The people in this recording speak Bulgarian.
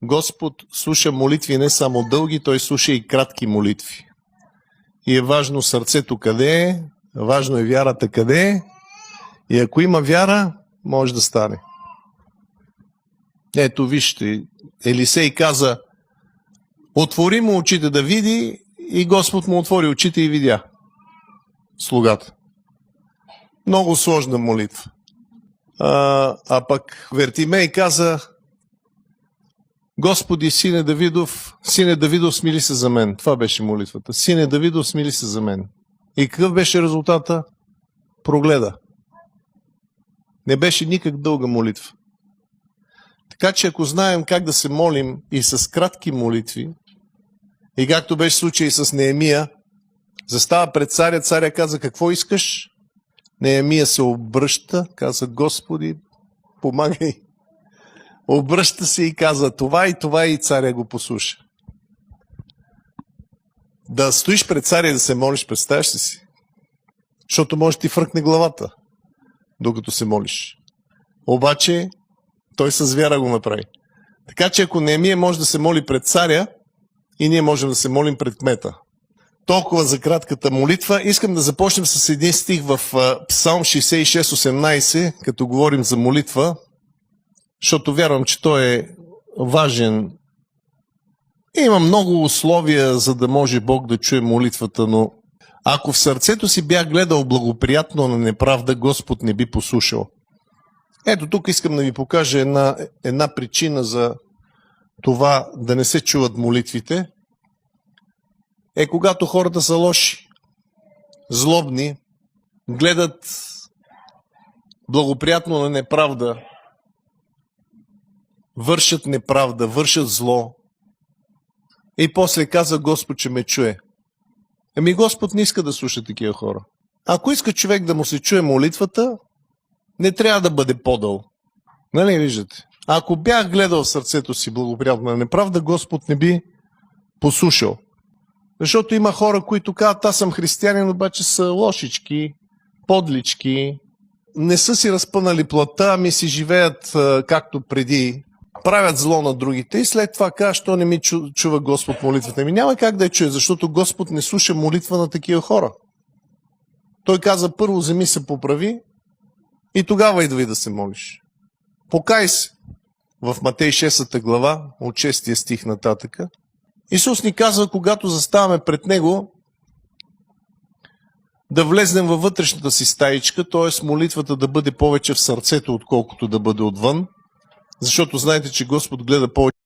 Господ слуша молитви не само дълги, Той слуша и кратки молитви. И е важно сърцето къде е, важно е вярата къде е, и ако има вяра, може да стане. Ето вижте, Елисей каза, отвори му очите да види, и Господ му отвори очите и видя слугата. Много сложна молитва. А пък Вертимей каза, Господи, сине Давидов, смили се за мен. Това беше молитвата. Сине Давидов, смили се за мен. И какъв беше резултата? Прогледа. Не беше никак дълга молитва. Така че ако знаем как да се молим и с кратки молитви, и както беше случай с Неемия, застава пред царя, царя каза, какво искаш? Неемия се обръща, каза, Господи, помагай. Обръща се и каза, това и царя го послуша. Да стоиш пред царя и да се молиш, представяш ли си? Защото може ти фръкне главата, докато се молиш. Обаче, той с вяра го направи. Така че ако Неемия може да се моли пред царя, и ние можем да се молим пред кмета. Толкова за кратката молитва. Искам да започнем с един стих в Псалм 66:18, като говорим за молитва, защото вярвам, че той е важен. Има много условия, за да може Бог да чуе молитвата, но ако в сърцето си бях гледал благоприятно на неправда, Господ не би послушал. Ето тук искам да ви покажа една причина за това да не се чуват молитвите, е когато хората са лоши, злобни, гледат благоприятно на неправда, вършат неправда, вършат зло и после каза Господ, че ме чуе. Ами Господ не иска да слуша такива хора. Ако иска човек да му се чуе молитвата, не трябва да бъде подъл. Нали виждате? Ако бях гледал в сърцето си благоприятно на неправда, Господ не би послушал. Защото има хора, които казват, аз съм християнин, обаче са лошички, подлички, не са си разпънали плътта, ами си живеят както преди, правят зло на другите и след това казва, що не ми чува Господ молитвата. Няма как да я чуе, защото Господ не слуша молитва на такива хора. Той каза, първо вземи се поправи и тогава идва и да се молиш. Покай се. В Матей 6 глава, от 6 стих нататъка, Исус ни казва, когато заставаме пред Него, да влезнем във вътрешната си стаичка, т.е. молитвата да бъде повече в сърцето, отколкото да бъде отвън, защото знаете, че Господ гледа повече